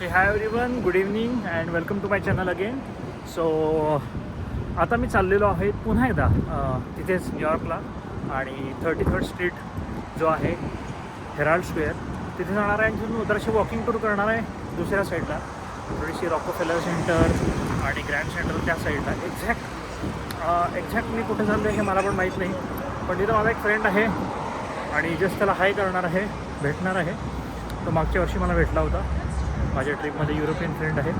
High everyone, good evening and welcome to my channel again. So आता मी चाललेलो आहे पुन्हा एकदा तिथेच न्यूयॉर्कला आणि 33rd स्ट्रीट जो आहे हेराल्ड स्क्वेअर तिथे जाणार आहे. आणि जराशी वॉकिंग टूर करणार आहे दुसऱ्या साईडला, थोडीशी रॉकफेलर सेंटर आणि ग्रँड सेंटर त्या साईडला. एक्झॅक्ट मी कुठे चाललो आहे हे मला पण माहीत नाही, पण तिथं माझा एक फ्रेंड आहे आणि जस्ट त्याला हाय करणार आहे, भेटणार आहे. तो मागच्या वर्षी मला भेटला होता माझ्या ट्रिपमध्ये. युरोपियन फ्रेंड आहे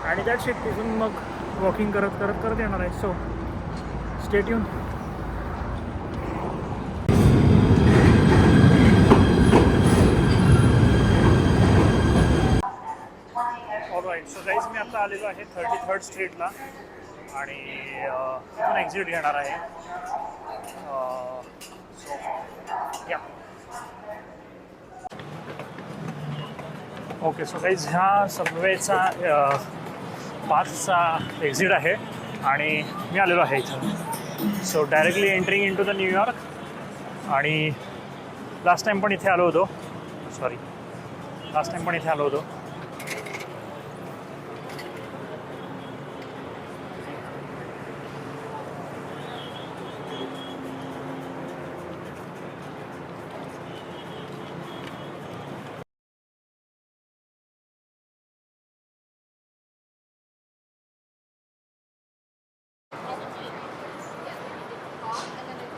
आणि दॅट्स इट. तिथून मग वॉकिंग करत करत करत येणार आहे. So stay tune. Alright, so guys मी आता आलेलो आहे 33rd स्ट्रीटला आणि तिथून एक्झिट घेणार आहे. सो या ओके. सो गाईज ह्या सबवेचा 5चा एक्झिट आहे आणि मी आलेलो आहे इथं. So directly entering in to the New York. आणि लास्ट टाईम पण इथे आलो होतो.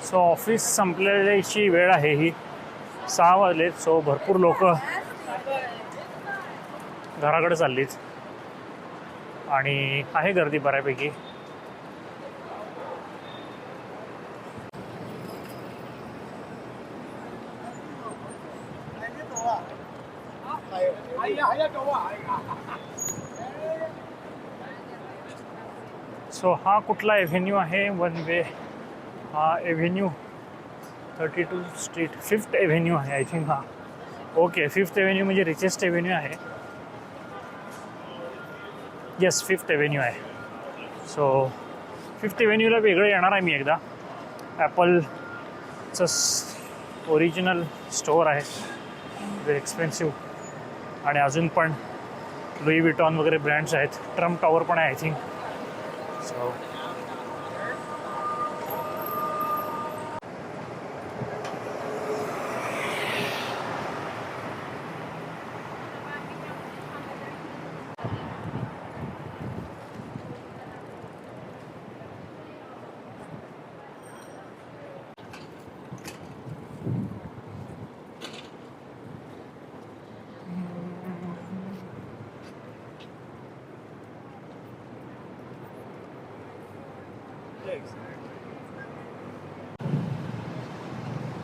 सो ऑफिस संपलेल्याची वेळ आहे ही, 6 वाजलेत. सो भरपूर लोक घराकडे चाललीत आणि आहे गर्दी बऱ्यापैकी. सो हा कुठला एव्हेन्यू आहे? वन वे हा एव्हेन्यू 32 स्ट्रीट 5th एव्हेन्यू आहे आय थिंक. हा ओके, 5th एव्हेन्यू म्हणजे रिचेस्ट एव्हेन्यू आहे. येस, 5th एव्हेन्यू आहे. सो 5th एव्हेन्यूला वेगळं येणार आहे मी एकदा. ॲपलचं ओरिजिनल स्टोअर आहे, व्हेरी एक्सपेन्सिव्ह. आणि अजून पण लुई विटॉन वगैरे ब्रँड्स आहेत. ट्रम्प टॉवर पण आहे I think. So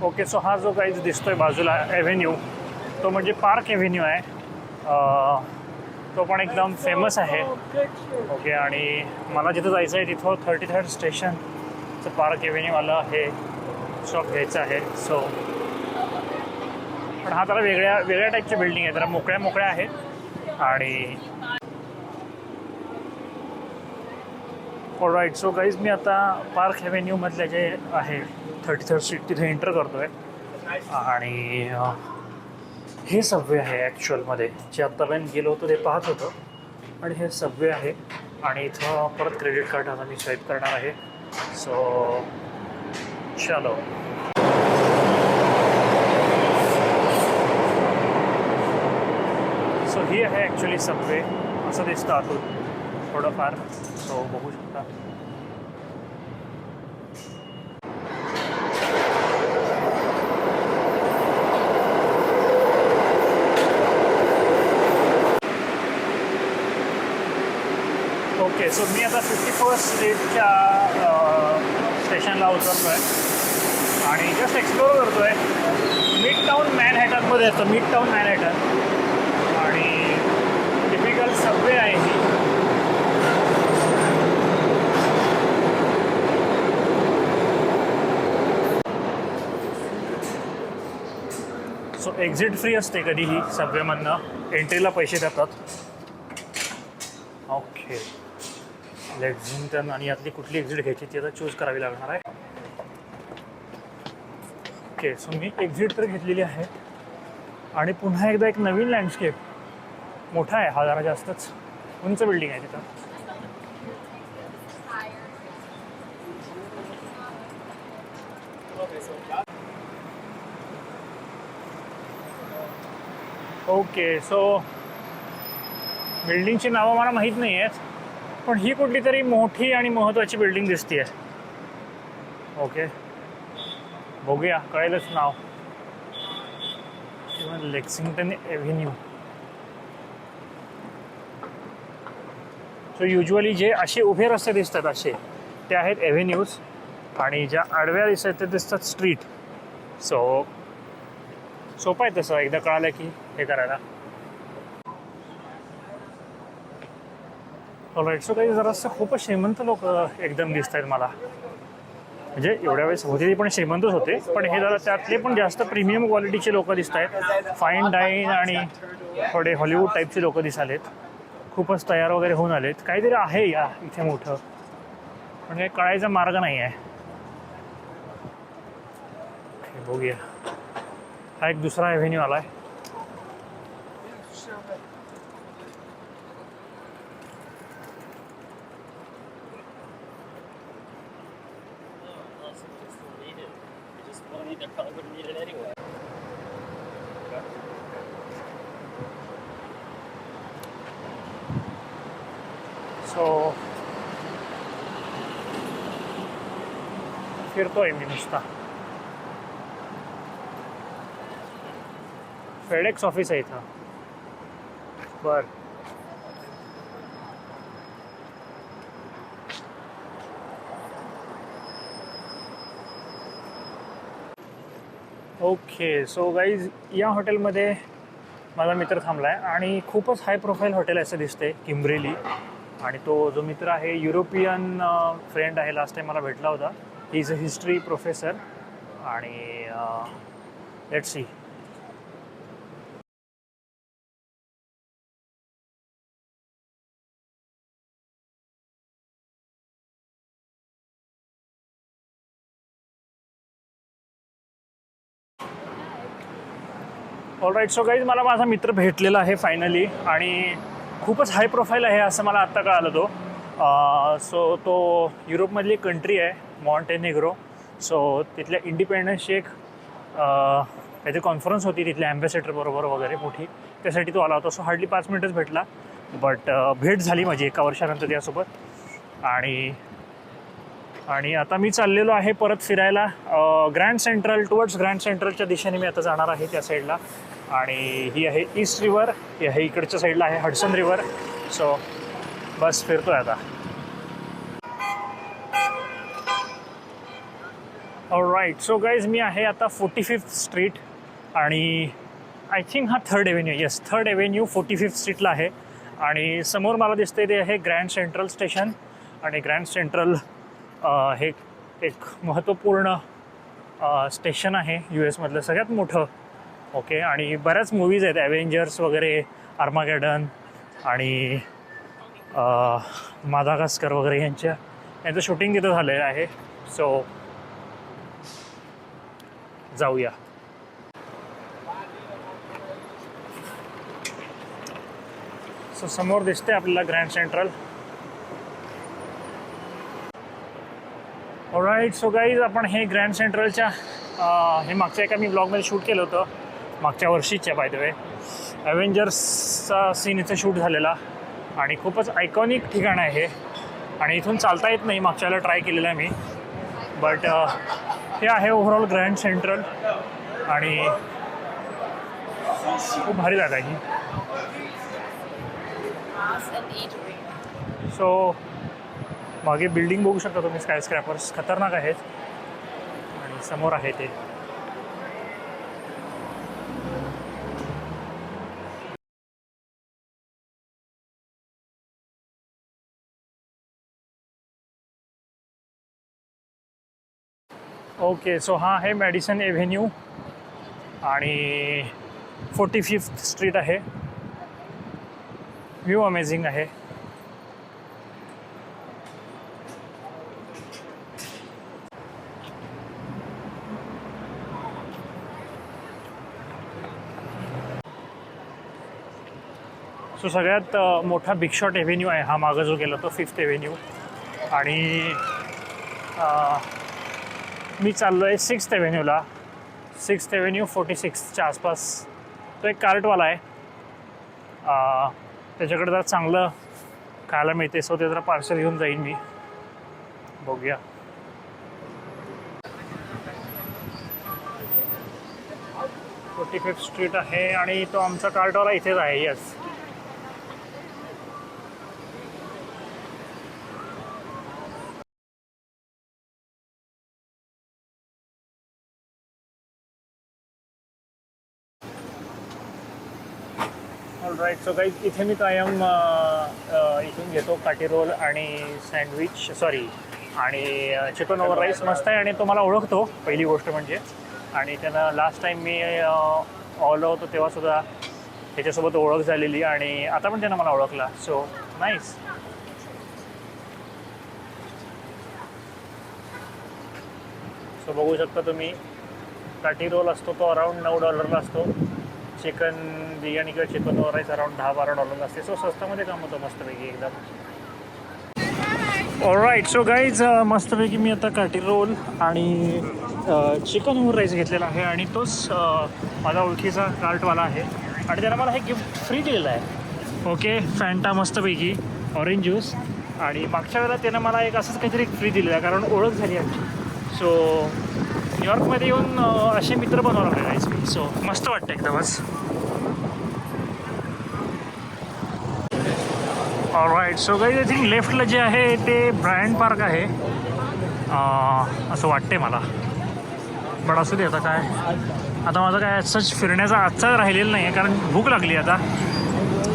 okay. So हा जो काही दिसतोय बाजूला एव्हेन्यू तो म्हणजे पार्क एव्हेन्यू आहे. तो पण एकदम फेमस आहे. ओके. आणि मला जिथं जायचं आहे तिथं 33rd स्टेशनचं पार्क एव्हेन्यूवाला हे शॉप घ्यायचं आहे. सो पण हा जरा वेगळ्या टाईपची बिल्डिंग आहे, जरा मोकळ्या आहेत. आणि ऑलराईट. सो गाईज मी आता पार्क एव्हेन्यूमधले जे आहे 33rd स्ट्रीट तिथे एंटर करतो आहे. आणि हे सबवे आहे ॲक्च्युअलमध्ये, जे आत्तापर्यंत गेलो होतो ते पाहत होतो. आणि हे सबवे आहे आणि इथं परत क्रेडिट कार्ड आता मी स्वाईप करणार आहे. सो चलो. सो ही आहे ॲक्च्युली सबवे, असं दिसतं आतून थोडंफार. सो बघू शकता. ओके. सो मी आता 51st स्ट्रीटच्या स्टेशनला उतरतो आहे आणि जस्ट एक्सप्लोर करतो आहे. मिडटाऊन मॅनहॅटनमध्ये येतो, मिडटाऊन मॅनहॅटन. आणि टिपिकल सबवे आहे ही. सो एक्झिट फ्री असते कधीही सबवेमधनं, एंट्रीला पैसे देतात. ओके. लेक्झिंग्टन आणि यातली कुठली एक्झिट घ्यायची ती आता चूज करावी लागणार आहे. ओके. सो मी एक्झिट तर घेतलेली आहे आणि पुन्हा एकदा एक नवीन लँडस्केप मोठा आहे हा, जरा जास्तच उंच बिल्डिंग आहे तिथं. ओके, सो बिल्डिंगची नावं मला माहीत नाही आहेत, पण ही कुठली तरी मोठी आणि महत्त्वाची बिल्डिंग दिसते आहे. ओके, बघूया, कळेलच नाव. लेक्सिंग्टन एव्हेन्यू. सो युजली जे असे उभे रस्ते दिसतात असे ते आहेत एव्हेन्यूज, आणि ज्या आडव्या दिसतात ते दिसतात स्ट्रीट. सो सोपं आहे तसं, एकदा कळालं की हे करायला. राईट. सो काही जरासं खूपच श्रीमंत लोक एकदम दिसत आहेत मला. म्हणजे एवढ्या वेळेस होते ते पण श्रीमंतच होते, पण हे जरा त्यातले पण जास्त प्रीमियम क्वालिटीचे लोक दिसत आहेत. फाईन डाईन आणि थोडे हॉलिवूड टाईपचे लोक दिसालेत. खूपच तयार वगैरे होऊन आलेत. काहीतरी आहे या इथे मोठं, पण काही कळायचा मार्ग नाही आहे. बघूया, हा एक दुसरा एव्हेन्यू आला आहे. सो फिरतोय मी नुसता. फेडेक्स ऑफिस आहे इथं. बर, ओके. सो गाईज, या हॉटेलमध्ये माझा मित्र थांबला आहे आणि खूपच हाय प्रोफाईल हॉटेल असं दिसते, किम्ब्रेली. आणि तो जो मित्र आहे युरोपियन फ्रेंड आहे, लास्ट टाईम मला भेटला होता. He is a history professor. आणि let's see. Alright. So guys, मला माझा मित्र भेटलेला आहे फायनली, आणि खूपच हाय प्रोफाईल आहे असं मला आत्ता कळालं तो. सो तो युरोपमधली कंट्री आहे, मॉन्टेनेग्रो. सो तिथल्या इंडिपेंडन्सची एक काहीतरी कॉन्फरन्स होती तिथल्या ॲम्बॅसेडर बरोबर वगैरे मोठी, त्यासाठी तो आला होता. सो हार्डली 5 मिनिटच भेटला, बट भेट झाली माझी 1 वर्षानंतर त्यासोबत. आणि आता मी चाललेलो आहे परत फिरायला ग्रँड सेंट्रल, टुवर्ड्स ग्रँड सेंट्रलच्या दिशेने मी आता जाणार आहे त्या साईडला. आणि ही आहे ईस्ट रिवर, ही आहे इकडच्या साईडला आहे हडसन रिवर. सो बस फिरतोय आता. ऑलराईट. सो गाईज, मी आहे आता 45th स्ट्रीट, आणि आय थिंक हा 3rd avenue, yes 3rd avenue 45th स्ट्रीटला आहे. आणि समोर मला दिसते ते आहे ग्रँड सेंट्रल स्टेशन. आणि ग्रँड सेंट्रल हे एक महत्त्वपूर्ण स्टेशन आहे यू एसमधलं, सगळ्यात मोठं. ओके. आणि बऱ्याच मूवीज आहेत, ॲव्हेंजर्स वगैरे, आर्मागेडन आणि मादागास्कर वगैरे यांचं शूटिंग तिथं झालेलं आहे. सो जाऊया. सो समोर दिसते आपल्याला grand central. All right. So guys, आपण हे ग्रँड सेंट्रलच्या हे मागच्या एका मी ब्लॉगमध्ये शूट केलं होतं, मागच्या वर्षीच्या बाय द वे. ॲव्हेंजर्सचा सीन इथं शूट झालेला, आणि खूपच आयकॉनिक ठिकाण आहे हे. आणि इथून चालता येत नाही, मागच्या वेळेला ट्राय केलेलं आहे मी, बट हे आहे ओव्हरऑल ग्रँड सेंट्रल. आणि खूप भारी जागा आहे ही. सो मागे बिल्डिंग बघू शकता तुम्ही, स्काय स्क्रॅपर्स खतरनाक आहेत. आणि समोर आहे ते. ओके. सो हा आहे मॅडिसन एव्हेन्यू, आणि 45th स्ट्रीट आहे. व्ह्यू अमेझिंग आहे. सो सगळ्यात मोठा बिग शॉट एव्हेन्यू आहे हा मागं जो गेला तो 5th एव्हेन्यू. आणि मी चाललो आहे 6th एव्हेन्यूला. 6th एव्हेन्यू 46च्या आसपास. तो एक कार्टवाला आहे, त्याच्याकडे जरा चांगलं खायला मिळते, सो ते जरा पार्सल घेऊन जाईन मी. बघूया. फोर्टी स्ट्रीट आहे आणि तो आमचा कार्टवाला इथेच आहे. यस. राईट. सो काही इथे मी कायम इथून घेतो काठी रोल आणि सँडविच आणि चिकन ओव्हर राईस. मस्त आहे आणि तो मला ओळखतो पहिली गोष्ट म्हणजे. आणि त्यानं लास्ट टाईम मी आलो होतो तेव्हासुद्धा त्याच्यासोबत ओळख झालेली आणि आता पण त्यानं मला ओळखला. So nice. सो बघू शकता तुम्ही काठी रोल असतो तो अराऊंड $9 असतो. चिकन बिर्याणी किंवा चिकन ओव्हर राईस अराऊंड $10-12 असते. सो स्वस्तामध्ये काम होतं मस्तपैकी एकदम. ऑलराईट. सो गाईज मस्तपैकी मी आता काठी रोल आणि चिकन ओव्हर राईस घेतलेला आहे आणि तोच माझा ओळखीचा कार्टवाला आहे आणि त्यानं मला हे गिफ्ट फ्री दिलेलं आहे. ओके. फॅन्टा मस्तपैकी ऑरेंज ज्यूस. आणि मागच्या वेळेला त्यानं मला एक असंच काहीतरी फ्री दिलेलं आहे कारण ओळख झाली आमची. सो न्यूयॉर्कमध्ये येऊन असे मित्र बनवायला लागले गाईज मी. सो मस्त वाटतं एकदमच. Alright. So guys I think लेफ्टला जे आहे ते ब्रायंट पार्क आहे असं वाटते मला. बट असू दे आता काय. आता माझं काय असंच फिरण्याचा आजचा राहिलेलं नाही आहे कारण भूक लागली. आता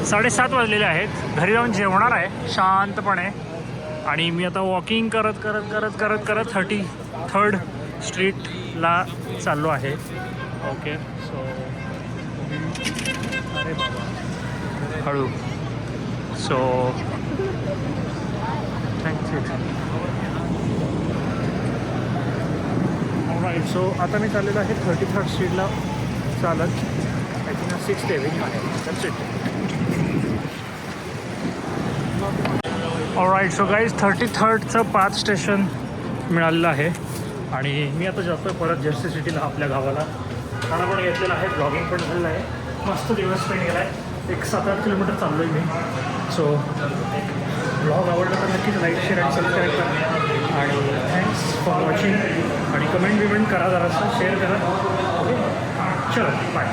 7:30 वाजलेले आहेत. घरी जाऊन जेवणार आहे शांतपणे. आणि मी आता वॉकिंग करत करत करत करत करत 33rd स्ट्रीटला चाललो आहे. ओके. सो अरे बाबा हळू. So thank you. राईट. सो आता मी चाललेलो आहे 33rd स्ट्रीटला चालत. आय थिंक 6th एव्हेन्यू आहे. That's it. Alright. So guys 33rdचं 5 स्टेशन मिळालेलं आहे आणि मी आता जातो आहे परत जर्सी सिटीला आपल्या गावाला. खाणं पण घेतलेलं आहे, ब्लॉगिंग पण झालेलं आहे. मस्त दिवस स्पेंड केला आहे. एक 7-8 किलोमीटर चाललो आहे मी. सो ब्लॉग आवडला तर नक्कीच लाईक शेअर आणि सबस्क्राईब करा आणि थँक्स फॉर वॉचिंग. आणि कमेंट करा जरासं शेअर करा. ओके. चलो बाय.